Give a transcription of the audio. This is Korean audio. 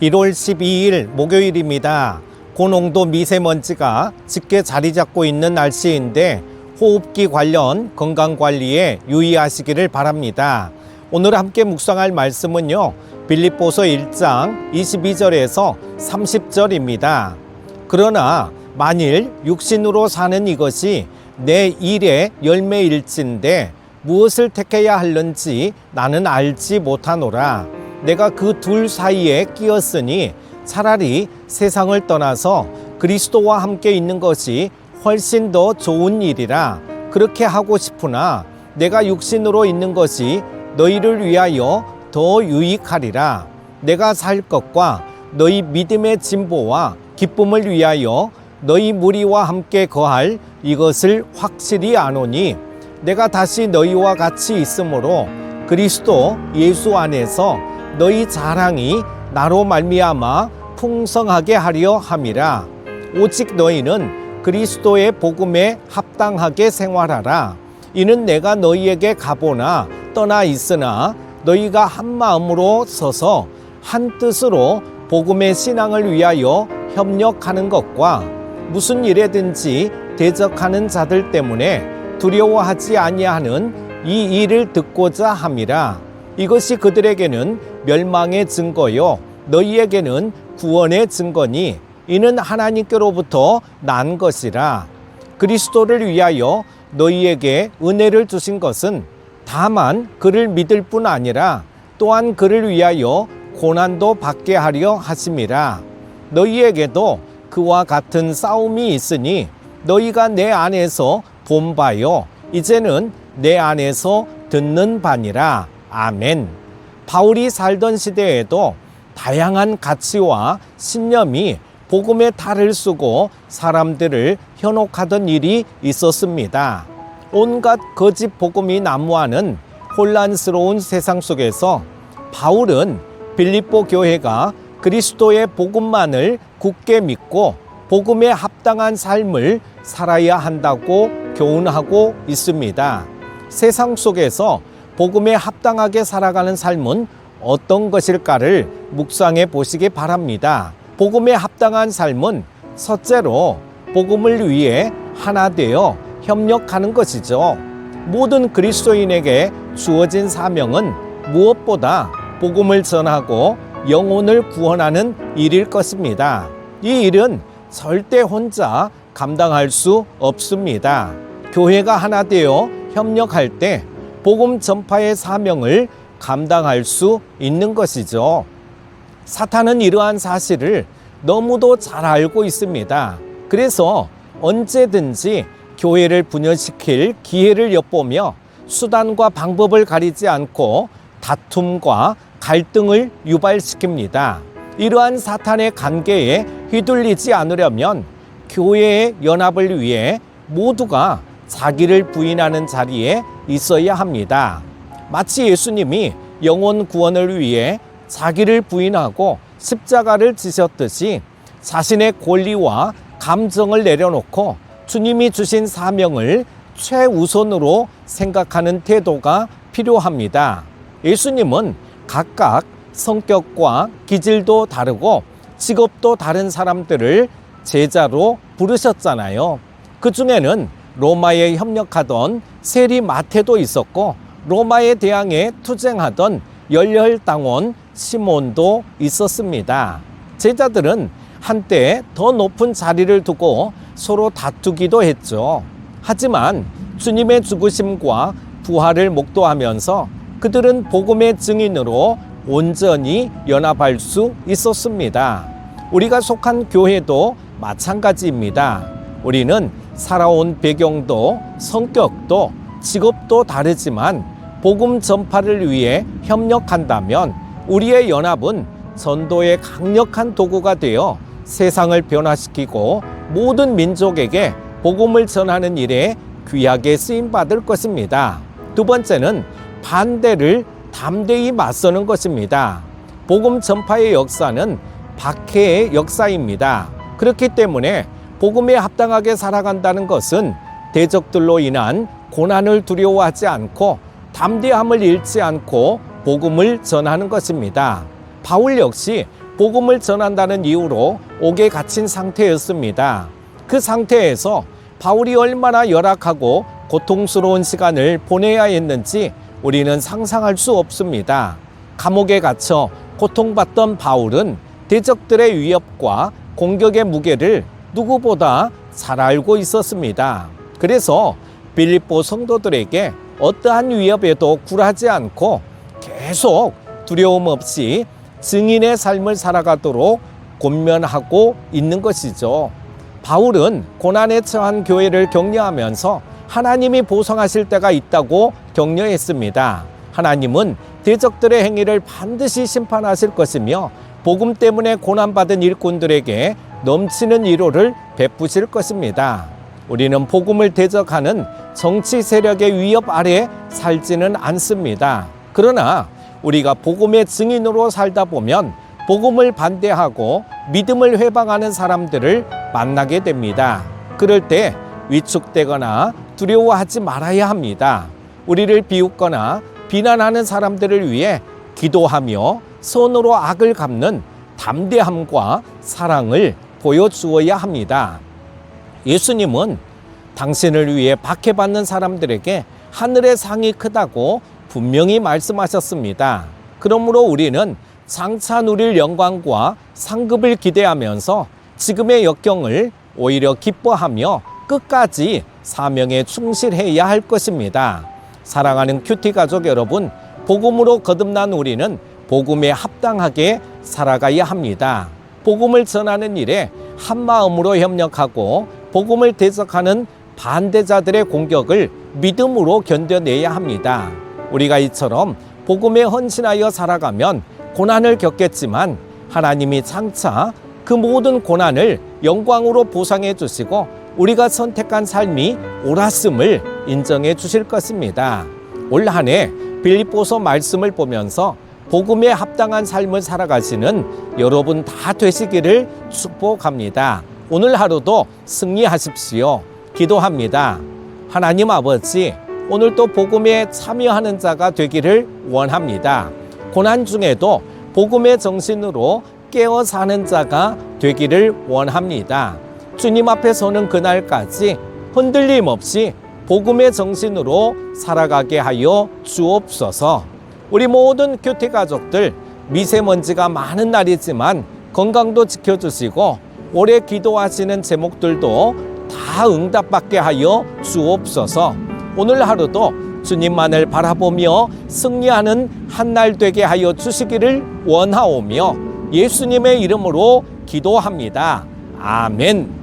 1월 12일 목요일입니다. 고농도 미세먼지가 짙게 자리 잡고 있는 날씨인데 호흡기 관련 건강관리에 유의하시기를 바랍니다. 오늘 함께 묵상할 말씀은요, 빌립보서 1장 22절에서 30절입니다. 그러나 만일 육신으로 사는 이것이 내 일의 열매일진데 무엇을 택해야 할는지 나는 알지 못하노라. 내가 그 둘 사이에 끼었으니 차라리 세상을 떠나서 그리스도와 함께 있는 것이 훨씬 더 좋은 일이라. 그렇게 하고 싶으나 내가 육신으로 있는 것이 너희를 위하여 더 유익하리라. 내가 살 것과 너희 믿음의 진보와 기쁨을 위하여 너희 무리와 함께 거할 이것을 확실히 아노니, 내가 다시 너희와 같이 있으므로 그리스도 예수 안에서 너희 자랑이 나로 말미암아 풍성하게 하려 함이라. 오직 너희는 그리스도의 복음에 합당하게 생활하라. 이는 내가 너희에게 가보나 떠나 있으나 너희가 한 마음으로 서서 한 뜻으로 복음의 신앙을 위하여 협력하는 것과 무슨 일에든지 대적하는 자들 때문에 두려워하지 아니하는 이 일을 듣고자 함이라. 이것이 그들에게는 멸망의 증거요 너희에게는 구원의 증거니, 이는 하나님께로부터 난 것이라. 그리스도를 위하여 너희에게 은혜를 주신 것은 다만 그를 믿을 뿐 아니라 또한 그를 위하여 고난도 받게 하려 하심이라. 너희에게도 그와 같은 싸움이 있으니 너희가 내 안에서 본 바요 이제는 내 안에서 듣는 바니라. 아멘. 바울이 살던 시대에도 다양한 가치와 신념이 복음의 탈을 쓰고 사람들을 현혹하던 일이 있었습니다. 온갖 거짓 복음이 난무하는 혼란스러운 세상 속에서 바울은 빌립보 교회가 그리스도의 복음만을 굳게 믿고 복음에 합당한 삶을 살아야 한다고 교훈하고 있습니다. 세상 속에서 복음에 합당하게 살아가는 삶은 어떤 것일까를 묵상해 보시기 바랍니다. 복음에 합당한 삶은 첫째로 복음을 위해 하나 되어 협력하는 것이죠. 모든 그리스도인에게 주어진 사명은 무엇보다 복음을 전하고 영혼을 구원하는 일일 것입니다. 이 일은 절대 혼자 감당할 수 없습니다. 교회가 하나 되어 협력할 때 복음 전파의 사명을 감당할 수 있는 것이죠. 사탄은 이러한 사실을 너무도 잘 알고 있습니다. 그래서 언제든지 교회를 분열시킬 기회를 엿보며 수단과 방법을 가리지 않고 다툼과 갈등을 유발시킵니다. 이러한 사탄의 관계에 휘둘리지 않으려면 교회의 연합을 위해 모두가 자기를 부인하는 자리에 있어야 합니다. 마치 예수님이 영혼 구원을 위해 자기를 부인하고 십자가를 지셨듯이 자신의 권리와 감정을 내려놓고 주님이 주신 사명을 최우선으로 생각하는 태도가 필요합니다. 예수님은 각각 성격과 기질도 다르고 직업도 다른 사람들을 제자로 부르셨잖아요. 그 중에는 로마에 협력하던 세리 마태도 있었고 로마에 대항해 투쟁하던 열혈당원 시몬도 있었습니다. 제자들은 한때 더 높은 자리를 두고 서로 다투기도 했죠. 하지만 주님의 죽으심과 부활을 목도하면서 그들은 복음의 증인으로 온전히 연합할 수 있었습니다. 우리가 속한 교회도 마찬가지입니다. 우리는 살아온 배경도 성격도 직업도 다르지만 복음 전파를 위해 협력한다면 우리의 연합은 전도의 강력한 도구가 되어 세상을 변화시키고 모든 민족에게 복음을 전하는 일에 귀하게 쓰임받을 것입니다. 두 번째는 반대를 담대히 맞서는 것입니다. 복음 전파의 역사는 박해의 역사입니다. 그렇기 때문에 복음에 합당하게 살아간다는 것은 대적들로 인한 고난을 두려워하지 않고 담대함을 잃지 않고 복음을 전하는 것입니다. 바울 역시 복음을 전한다는 이유로 옥에 갇힌 상태였습니다. 그 상태에서 바울이 얼마나 열악하고 고통스러운 시간을 보내야 했는지 우리는 상상할 수 없습니다. 감옥에 갇혀 고통받던 바울은 대적들의 위협과 공격의 무게를 누구보다 잘 알고 있었습니다. 그래서 빌립보 성도들에게 어떠한 위협에도 굴하지 않고 계속 두려움 없이 증인의 삶을 살아가도록 권면하고 있는 것이죠. 바울은 고난에 처한 교회를 격려하면서 하나님이 보상하실 때가 있다고 격려했습니다. 하나님은 대적들의 행위를 반드시 심판하실 것이며 복음 때문에 고난받은 일꾼들에게 넘치는 위로를 베푸실 것입니다. 우리는 복음을 대적하는 정치 세력의 위협 아래 살지는 않습니다. 그러나 우리가 복음의 증인으로 살다 보면 복음을 반대하고 믿음을 회방하는 사람들을 만나게 됩니다. 그럴 때 위축되거나 두려워하지 말아야 합니다. 우리를 비웃거나 비난하는 사람들을 위해 기도하며 선으로 악을 갚는 담대함과 사랑을 보여주어야 합니다. 예수님은 당신을 위해 박해받는 사람들에게 하늘의 상이 크다고 분명히 말씀하셨습니다. 그러므로 우리는 장차 누릴 영광과 상급을 기대하면서 지금의 역경을 오히려 기뻐하며 끝까지 사명에 충실해야 할 것입니다. 사랑하는 큐티 가족 여러분, 복음으로 거듭난 우리는 복음에 합당하게 살아가야 합니다. 복음을 전하는 일에 한마음으로 협력하고 복음을 대적하는 반대자들의 공격을 믿음으로 견뎌내야 합니다. 우리가 이처럼 복음에 헌신하여 살아가면 고난을 겪겠지만 하나님이 장차 그 모든 고난을 영광으로 보상해 주시고 우리가 선택한 삶이 옳았음을 인정해 주실 것입니다. 올 한 해 빌립보서 말씀을 보면서 복음에 합당한 삶을 살아가시는 여러분 다 되시기를 축복합니다. 오늘 하루도 승리하십시오. 기도합니다. 하나님 아버지, 오늘도 복음에 참여하는 자가 되기를 원합니다. 고난 중에도 복음의 정신으로 깨어 사는 자가 되기를 원합니다. 주님 앞에 서는 그날까지 흔들림 없이 복음의 정신으로 살아가게 하여 주옵소서. 우리 모든 큐티 가족들, 미세먼지가 많은 날이지만 건강도 지켜주시고 올해 기도하시는 제목들도 다 응답받게 하여 주옵소서. 오늘 하루도 주님만을 바라보며 승리하는 한 날 되게 하여 주시기를 원하오며 예수님의 이름으로 기도합니다. 아멘.